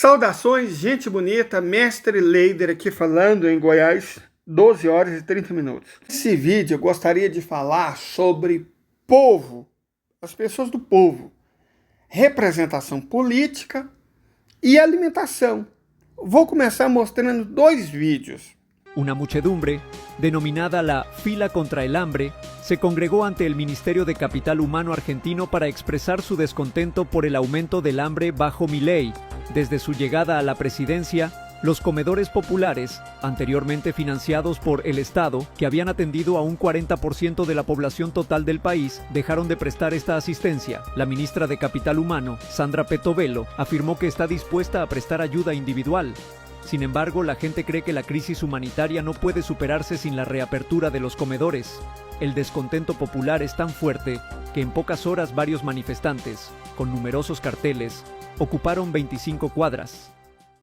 Saudações, gente bonita, Mestre Leider aqui falando em Goiás, 12 horas e 30 minutos. Nesse vídeo eu gostaria de falar sobre povo, as pessoas do povo, representação política e alimentação. Vou começar mostrando dois vídeos. Una muchedumbre, denominada la Fila contra el Hambre, se congregó ante el Ministerio de Capital Humano argentino para expresar su descontento por el aumento del hambre bajo Milei. Desde su llegada a la presidencia, los comedores populares, anteriormente financiados por el Estado, que habían atendido a un 40% de la población total del país, dejaron de prestar esta asistencia. La ministra de Capital Humano, Sandra Petovelo, afirmó que está dispuesta a prestar ayuda individual. Sin embargo, la gente cree que la crisis humanitaria no puede superarse sin la reapertura de los comedores. El descontento popular es tan fuerte que en pocas horas varios manifestantes, con numerosos carteles, ocuparon 25 cuadras.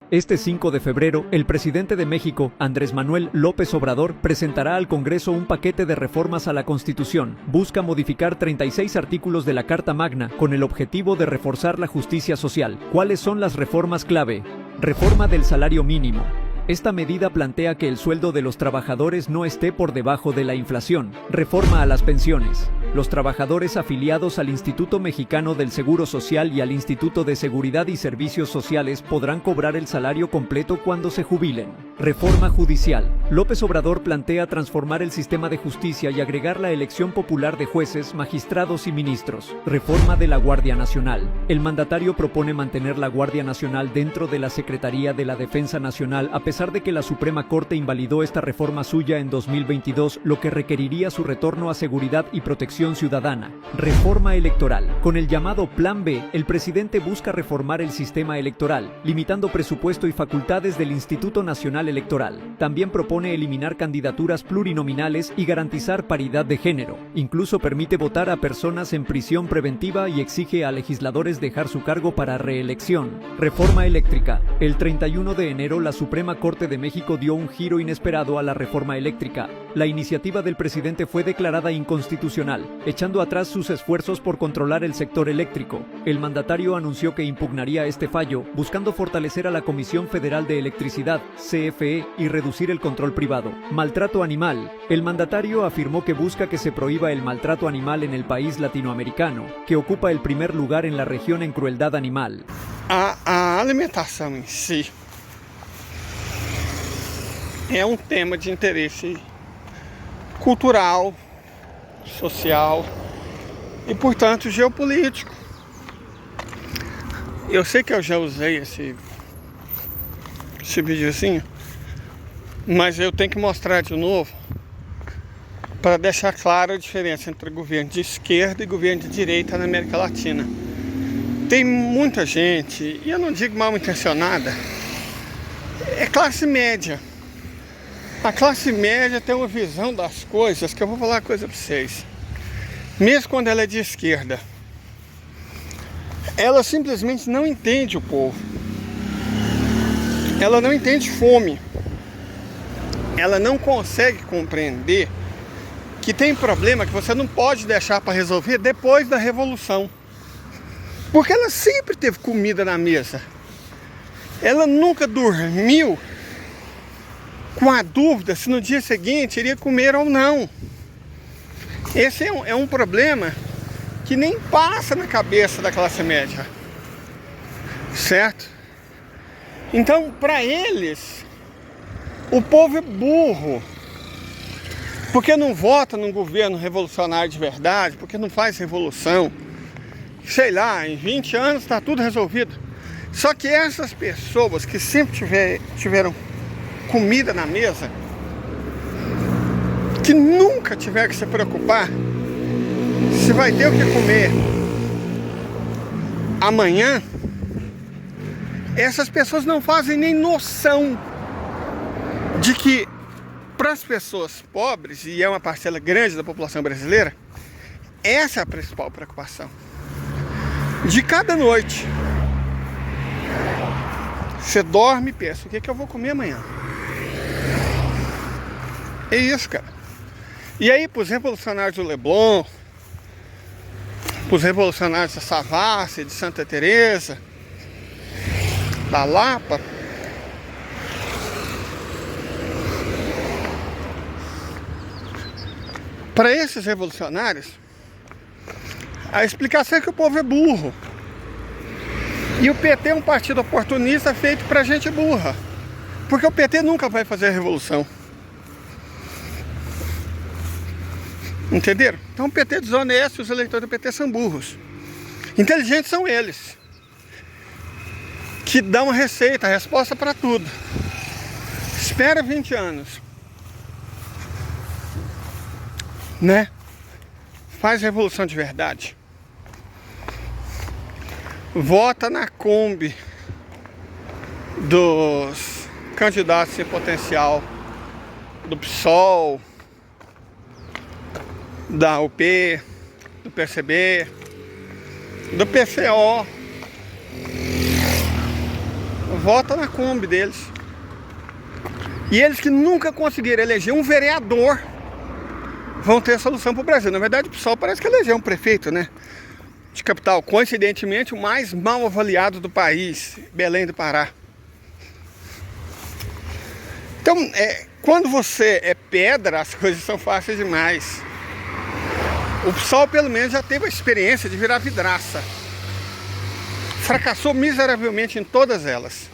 Este 5 de febrero, el presidente de México, Andrés Manuel López Obrador, presentará al Congreso un paquete de reformas a la Constitución. Busca modificar 36 artículos de la Carta Magna con el objetivo de reforzar la justicia social. ¿Cuáles son las reformas clave? Reforma del salario mínimo. Esta medida plantea que el sueldo de los trabajadores no esté por debajo de la inflación. Reforma a las pensiones. Los trabajadores afiliados al Instituto Mexicano del Seguro Social y al Instituto de Seguridad y Servicios Sociales podrán cobrar el salario completo cuando se jubilen. Reforma judicial. López Obrador plantea transformar el sistema de justicia y agregar la elección popular de jueces, magistrados y ministros. Reforma de la Guardia Nacional. El mandatario propone mantener la Guardia Nacional dentro de la Secretaría de la Defensa Nacional a pesar de que la Suprema Corte invalidó esta reforma suya en 2022, lo que requeriría su retorno a seguridad y protección ciudadana. Reforma electoral. Con el llamado Plan B, el presidente busca reformar el sistema electoral, limitando presupuesto y facultades del Instituto Nacional Electoral. También propone eliminar candidaturas plurinominales y garantizar paridad de género. Incluso permite votar a personas en prisión preventiva y exige a legisladores dejar su cargo para reelección. Reforma eléctrica. El 31 de enero, la Suprema Corte de México dio un giro inesperado a la reforma eléctrica. La iniciativa del presidente fue declarada inconstitucional, echando atrás sus esfuerzos por controlar el sector eléctrico. El mandatario anunció que impugnaría este fallo, buscando fortalecer a la Comisión Federal de Electricidad, CFE, y reducir el control privado. Maltrato animal. El mandatario afirmó que busca que se prohíba el maltrato animal en el país latinoamericano, que ocupa el primer lugar en la región en crueldad animal. A alimentação em si é um tema de interesse cultural, social e, portanto, geopolítico. Eu sei que eu já usei esse videozinho, mas eu tenho que mostrar de novo para deixar clara a diferença entre governo de esquerda e governo de direita na América Latina. Tem muita gente, e eu não digo mal intencionada, é classe média. A classe média tem uma visão das coisas que eu vou falar uma coisa para vocês. Mesmo quando ela é de esquerda, ela simplesmente não entende o povo. Ela não entende fome. Ela não consegue compreender que tem problema que você não pode deixar para resolver depois da revolução. Porque ela sempre teve comida na mesa. Ela nunca dormiu com a dúvida se no dia seguinte iria comer ou não. Esse é um problema que nem passa na cabeça da classe média, certo? Então, para eles, o povo é burro, porque não vota num governo revolucionário de verdade, porque não faz revolução. Sei lá, em 20 anos está tudo resolvido. Só que essas pessoas que sempre tiveram comida na mesa, que nunca tiver que se preocupar se vai ter o que comer amanhã, essas pessoas não fazem nem noção de que para as pessoas pobres, e é uma parcela grande da população brasileira, essa é a principal preocupação. De cada noite você dorme e pensa, o que é que eu vou comer amanhã? É isso, cara. E aí, para os revolucionários do Leblon, para os revolucionários da Savassi, de Santa Teresa, da Lapa. Para esses revolucionários, a explicação é que o povo é burro. E o PT é um partido oportunista feito para gente burra. Porque o PT nunca vai fazer a revolução. Entenderam? Então o PT é desonesto e os eleitores do PT são burros. Inteligentes são eles, que dão a receita, a resposta para tudo. Espera 20 anos. Né? Faz revolução de verdade. Vota na Kombi dos candidatos em potencial do PSOL, da UP, do PCB, do PCO. Vota na Kombi deles. E eles que nunca conseguiram eleger um vereador vão ter a solução para o Brasil. Na verdade, o PSOL parece que elegeu um prefeito, né, de capital, coincidentemente o mais mal avaliado do país, Belém do Pará. Então, quando você é pedra, as coisas são fáceis demais. O PSOL pelo menos já teve a experiência de virar vidraça. Fracassou miseravelmente em todas elas,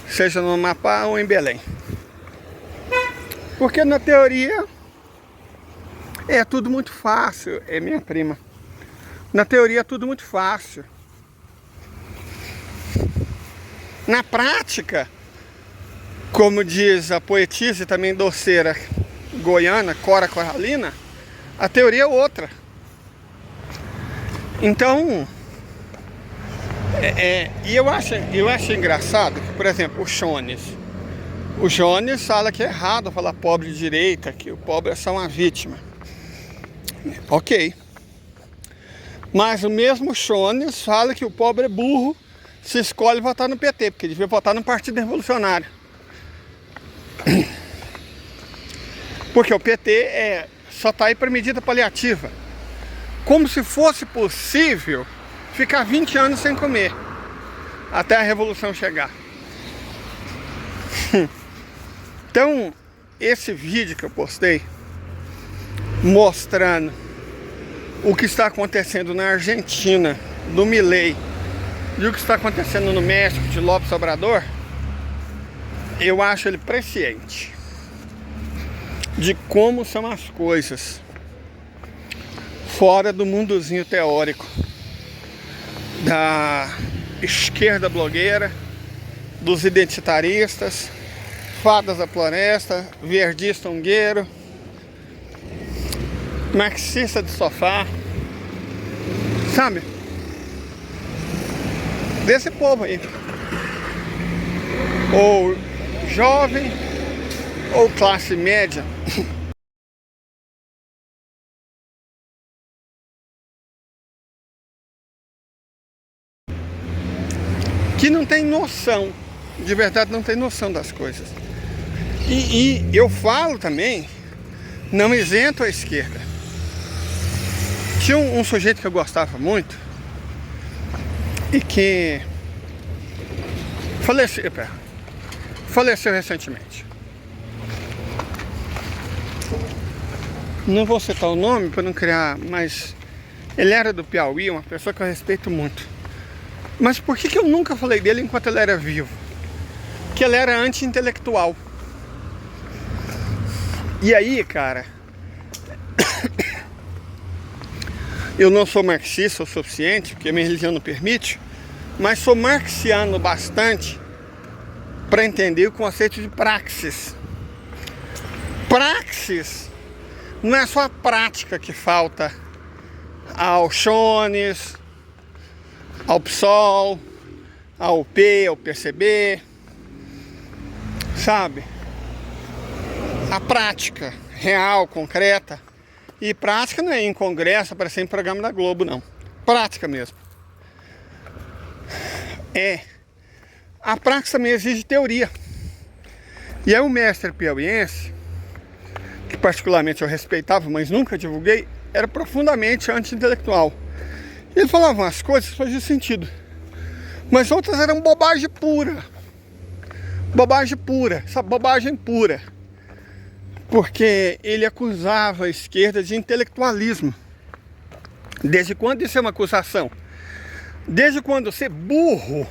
seja no Amapá ou em Belém. Porque na teoria é tudo muito fácil. É minha prima. Na teoria é tudo muito fácil. Na prática, como diz a poetisa e também doceira goiana, Cora Coralina, a teoria é outra. Então, e eu acho engraçado que, por exemplo, o Jones fala que é errado falar pobre de direita, que o pobre é só uma vítima. Ok. Mas o mesmo Jones fala que o pobre é burro se escolhe votar no PT, porque devia votar no Partido Revolucionário. Porque o PT só está aí para medida paliativa. Como se fosse possível ficar 20 anos sem comer até a revolução chegar. Então, esse vídeo que eu postei mostrando o que está acontecendo na Argentina, do Milei, e o que está acontecendo no México, de López Obrador, eu acho ele presciente de como são as coisas fora do mundozinho teórico da esquerda blogueira, dos identitaristas, fadas da floresta, verdista ungueiro, marxista de sofá, sabe? Desse povo aí. Ou jovem, ou classe média. Que não tem noção, de verdade não tem noção das coisas. E eu falo também, não isento a esquerda. Tinha um sujeito que eu gostava muito e que faleceu recentemente. Não vou citar o nome para não criar, mas ele era do Piauí, uma pessoa que eu respeito muito. Mas por que eu nunca falei dele enquanto ele era vivo? Que ele era anti-intelectual. E aí, cara, eu não sou marxista o suficiente, porque minha religião não permite, mas sou marxiano bastante para entender o conceito de praxis. Praxis não é só a prática que falta ao Jones, ao PSOL, ao UP, ao PCB, sabe? A prática real, concreta. E prática não é em congresso, aparecer em programa da Globo, não. Prática mesmo. A prática também exige teoria. E aí o mestre piauiense, que particularmente eu respeitava, mas nunca divulguei, era profundamente anti-intelectual. Ele falava umas coisas que faziam sentido. Mas outras eram bobagem pura. Bobagem pura, essa bobagem pura. Porque ele acusava a esquerda de intelectualismo. Desde quando isso é uma acusação? Desde quando ser burro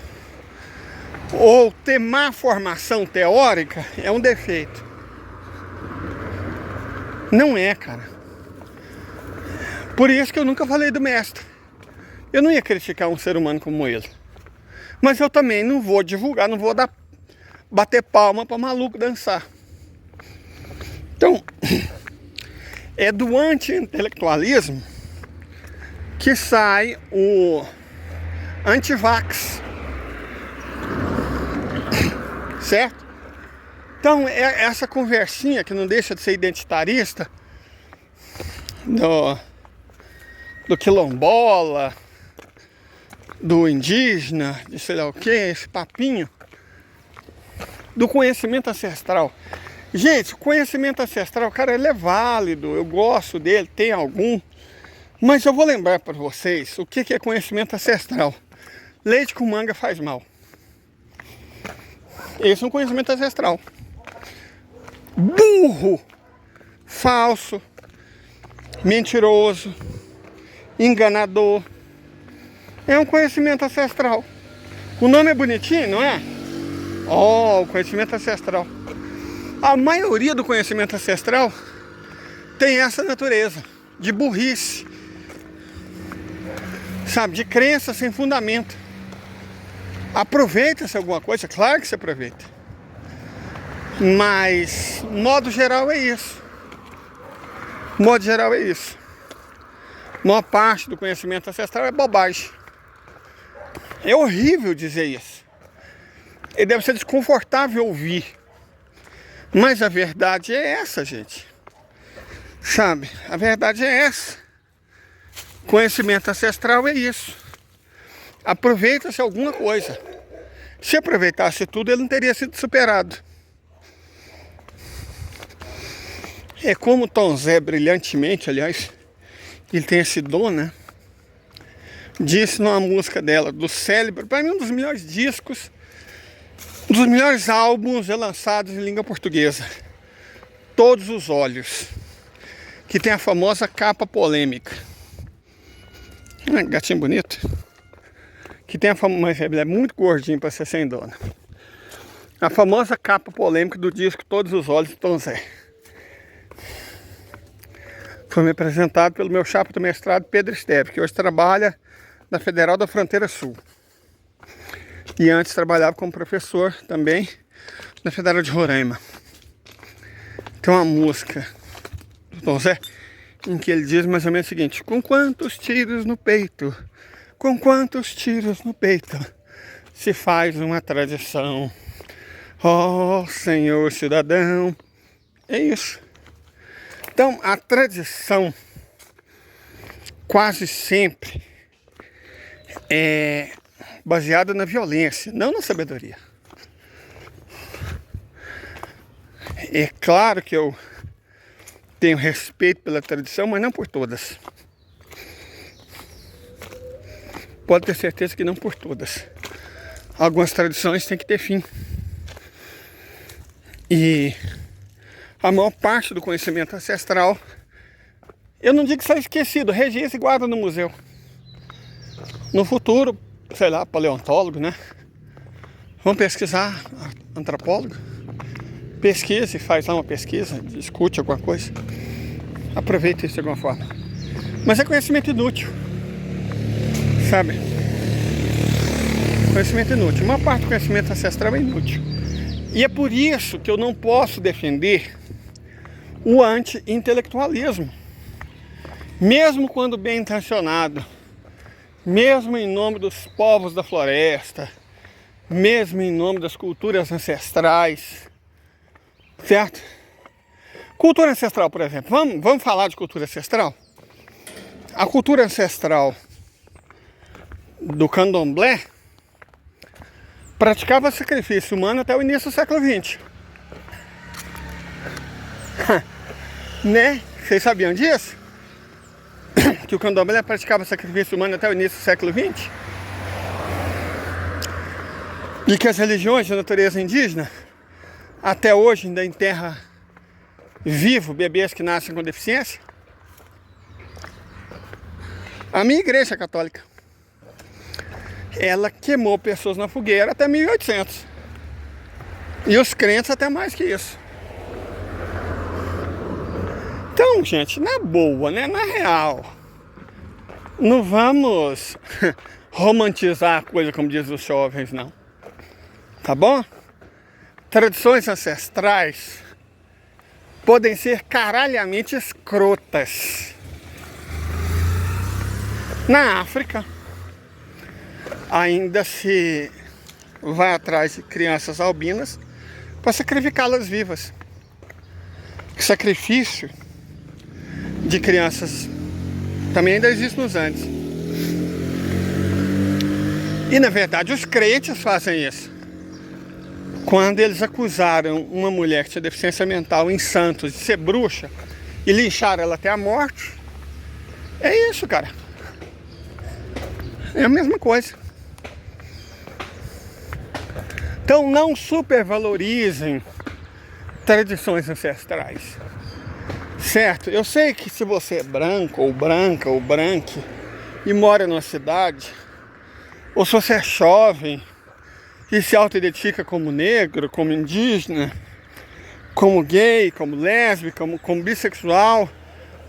ou ter má formação teórica é um defeito. Não é, cara. Por isso que eu nunca falei do mestre. Eu não ia criticar um ser humano como ele. Mas eu também não vou divulgar, não vou bater palma para maluco dançar. Então, é do anti-intelectualismo que sai o antivax. Certo? Então, é essa conversinha que não deixa de ser identitarista do quilombola, do indígena, de sei lá o que, esse papinho do conhecimento ancestral. Gente, conhecimento ancestral, cara, ele é válido, eu gosto dele, tem algum, mas eu vou lembrar para vocês o que é conhecimento ancestral. Leite com manga faz mal. Esse é um conhecimento ancestral. Burro, falso, mentiroso, enganador, é um conhecimento ancestral. O nome é bonitinho, não é? Oh, o conhecimento ancestral. A maioria do conhecimento ancestral tem essa natureza de burrice, sabe, de crença sem fundamento. Aproveita-se alguma coisa, claro que se aproveita. Mas, modo geral é isso. Modo geral é isso. A maior parte do conhecimento ancestral é bobagem. É horrível dizer isso. E deve ser desconfortável ouvir. Mas a verdade é essa, gente. Sabe? A verdade é essa. Conhecimento ancestral é isso. Aproveita-se alguma coisa. Se aproveitasse tudo, ele não teria sido superado. É como Tom Zé brilhantemente, aliás, ele tem esse dom, né? Disse numa música dela, do Célebre, para mim um dos melhores discos, um dos melhores álbuns lançados em língua portuguesa. Todos os Olhos, que tem a famosa capa polêmica. Gatinho bonito. Que tem a famosa, mas ele é muito gordinho para ser sem dona. A famosa capa polêmica do disco Todos os Olhos de Tom Zé. Foi me apresentado pelo meu chapa do mestrado Pedro Esteve, que hoje trabalha na Federal da Fronteira Sul. E antes trabalhava como professor também na Federal de Roraima. Tem uma música do Tom Zé em que ele diz mais ou menos o seguinte: com quantos tiros no peito, com quantos tiros no peito se faz uma tradição, ó Senhor cidadão. É isso. Então, a tradição quase sempre é baseada na violência, não na sabedoria. É claro que eu tenho respeito pela tradição, mas não por todas. Pode ter certeza que não por todas. Algumas tradições têm que ter fim. E a maior parte do conhecimento ancestral, eu não digo que seja esquecido, registra e guarda no museu. No futuro, sei lá, paleontólogo, né? Vamos pesquisar, antropólogo. Pesquise, faz lá uma pesquisa, discute alguma coisa. Aproveita isso de alguma forma. Mas é conhecimento inútil, sabe? Conhecimento inútil. Uma parte do conhecimento ancestral é inútil. E é por isso que eu não posso defender o anti-intelectualismo. Mesmo quando bem intencionado, mesmo em nome dos povos da floresta, mesmo em nome das culturas ancestrais, certo? Cultura ancestral, por exemplo. Vamos falar de cultura ancestral? A cultura ancestral do candomblé praticava sacrifício humano até o início do século XX. Né? Vocês sabiam disso? Que o candomblé praticava sacrifício humano até o início do século XX? de que as religiões de natureza indígena até hoje ainda enterram vivo bebês que nascem com deficiência? A minha igreja católica, ela queimou pessoas na fogueira até 1800. E os crentes até mais que isso. Então, gente, na boa, né? Na real, não vamos romantizar a coisa como diz os jovens, não. Tá bom? Tradições ancestrais podem ser caralhamente escrotas. Na África, ainda se vai atrás de crianças albinas para sacrificá-las vivas. O sacrifício de crianças também ainda existe nos Andes. E na verdade os crentes fazem isso. Quando eles acusaram uma mulher que tinha deficiência mental em Santos de ser bruxa e lincharam ela até a morte, é isso, cara. É a mesma coisa. Então não supervalorizem tradições ancestrais. Certo? Eu sei que se você é branco, ou branca, ou branque, e mora numa cidade, ou se você é jovem e se auto-identifica como negro, como indígena, como gay, como lésbica, como bissexual,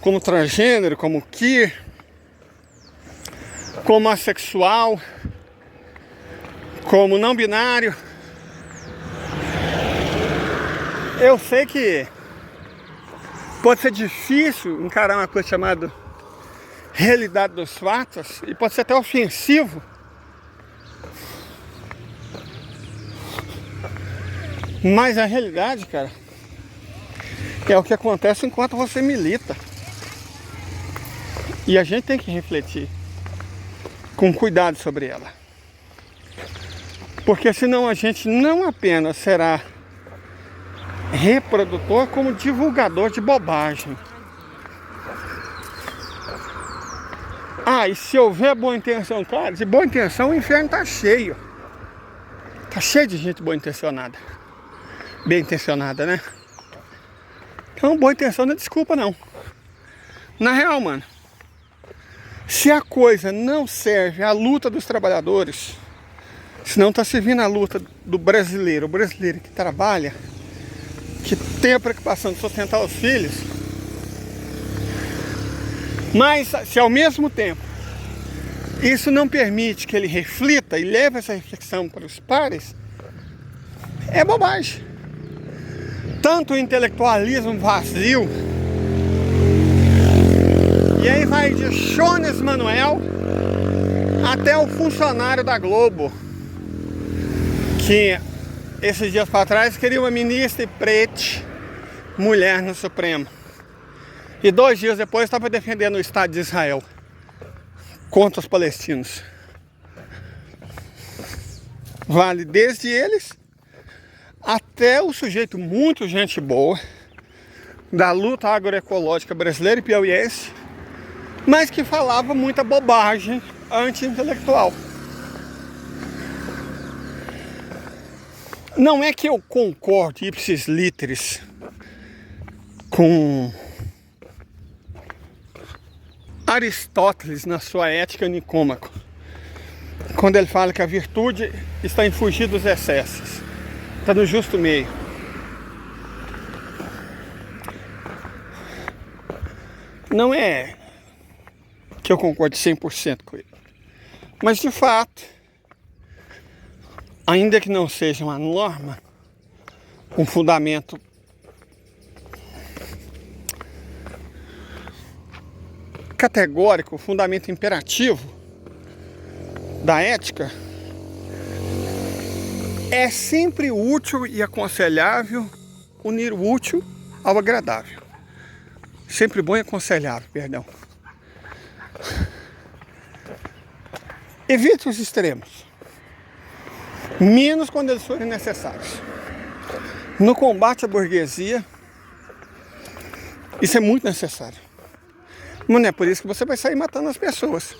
como transgênero, como queer, como assexual, como não binário. Eu sei que pode ser difícil encarar uma coisa chamada realidade dos fatos e pode ser até ofensivo. Mas a realidade, cara, é o que acontece enquanto você milita. E a gente tem que refletir com cuidado sobre ela. Porque senão a gente não apenas será reprodutor, como divulgador de bobagem. Ah, e se houver boa intenção, claro, de boa intenção o inferno tá cheio. Tá cheio de gente boa intencionada. Bem intencionada, né? Então boa intenção não é desculpa, não. Na real, mano, se a coisa não serve à luta dos trabalhadores, se não tá servindo à luta do brasileiro, o brasileiro que trabalha, que tem a preocupação de sustentar os filhos, mas se ao mesmo tempo isso não permite que ele reflita e leve essa reflexão para os pares, é bobagem. Tanto o intelectualismo vazio, e aí vai de Jones Manuel até o funcionário da Globo, que esses dias para trás queria uma ministra preta, mulher no Supremo. E 2 dias depois estava defendendo o Estado de Israel contra os palestinos. Vale desde eles até o sujeito muito gente boa da luta agroecológica brasileira e piauiense, mas que falava muita bobagem anti-intelectual. Não é que eu concorde ipsis literis com Aristóteles na sua Ética Nicômaco, quando ele fala que a virtude está em fugir dos excessos, está no justo meio. Não é que eu concorde 100% com ele, mas de fato, ainda que não seja uma norma, um fundamento categórico, fundamento imperativo da ética, é sempre útil e aconselhável unir o útil ao agradável. Sempre bom e aconselhável, perdão. Evite os extremos, menos quando eles forem necessários. No combate à burguesia, isso é muito necessário. Mas não é por isso que você vai sair matando as pessoas.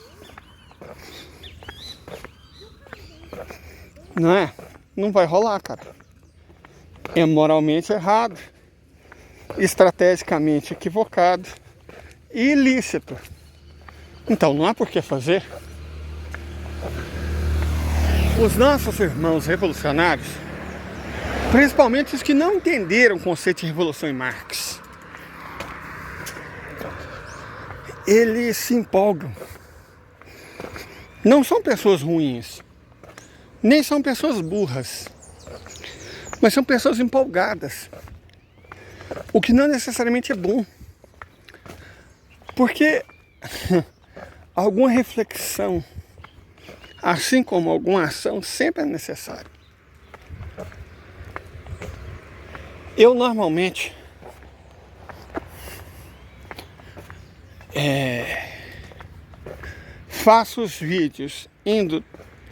Não é? não vai rolar, cara. É moralmente errado, estrategicamente equivocado e ilícito. Então não há por que fazer. Os nossos irmãos revolucionários, principalmente os que não entenderam o conceito de revolução em Marx, eles se empolgam. Não são pessoas ruins, nem são pessoas burras, mas são pessoas empolgadas, o que não necessariamente é bom, porque alguma reflexão, assim como alguma ação, sempre é necessária. Eu normalmente faço os vídeos indo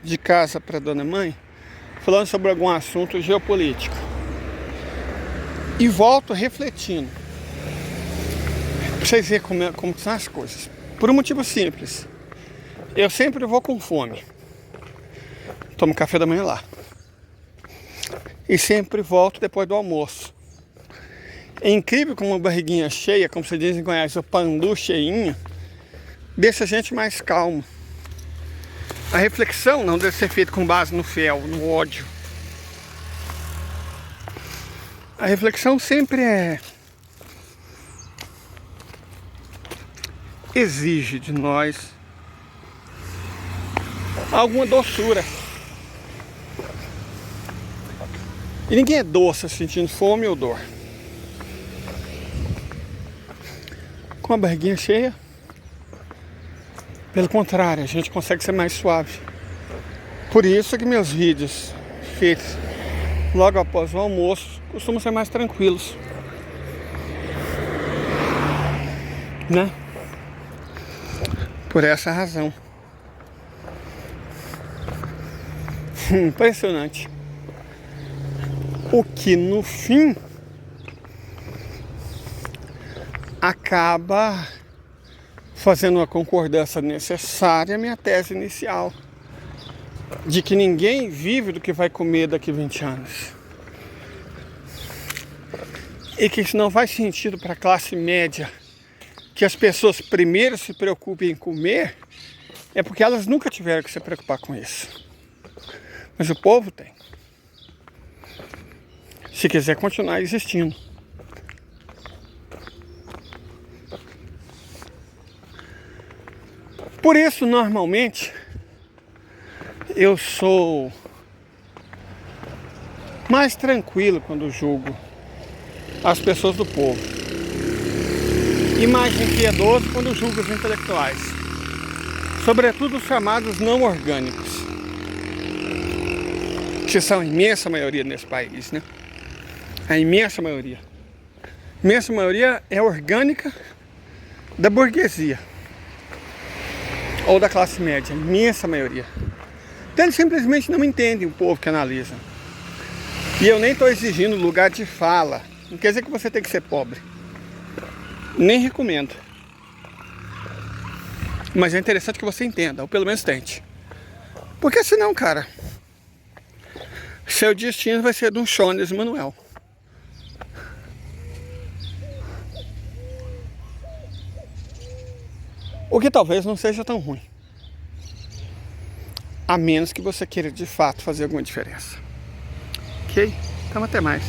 de casa para Dona Mãe, falando sobre algum assunto geopolítico, e volto refletindo, para vocês verem como são as coisas. Por um motivo simples: eu sempre vou com fome, tomo café da manhã lá, e sempre volto depois do almoço. É incrível como uma barriguinha cheia, como se diz em Goiás, o pandu cheinho, deixa a gente mais calmo. A reflexão não deve ser feita com base no fel, no ódio. A reflexão sempre exige de nós alguma doçura. E ninguém é doce sentindo fome ou dor. Com a barriguinha cheia, pelo contrário, a gente consegue ser mais suave. Por isso que meus vídeos feitos logo após o almoço costumam ser mais tranquilos, né? Por essa razão. Impressionante. O que no fim acaba fazendo uma concordância necessária à minha tese inicial, de que ninguém vive do que vai comer daqui a 20 anos. E que isso não faz sentido para a classe média, que as pessoas primeiro se preocupem em comer, é porque elas nunca tiveram que se preocupar com isso. Mas o povo tem, se quiser continuar existindo. Por isso, normalmente, eu sou mais tranquilo quando julgo as pessoas do povo, e mais impiedoso quando julgo os intelectuais, sobretudo os chamados não orgânicos, que são a imensa maioria nesse país, né? A imensa maioria. A imensa maioria é orgânica da burguesia ou da classe média, a imensa maioria. Então eles simplesmente não entendem o povo que analisa. E eu nem estou exigindo lugar de fala. Não quer dizer que você tem que ser pobre. Nem recomendo. Mas é interessante que você entenda, ou pelo menos tente. Porque senão, cara, seu destino vai ser de um Jones Manuel. O que talvez não seja tão ruim. A menos que você queira de fato fazer alguma diferença. Ok? Então até mais.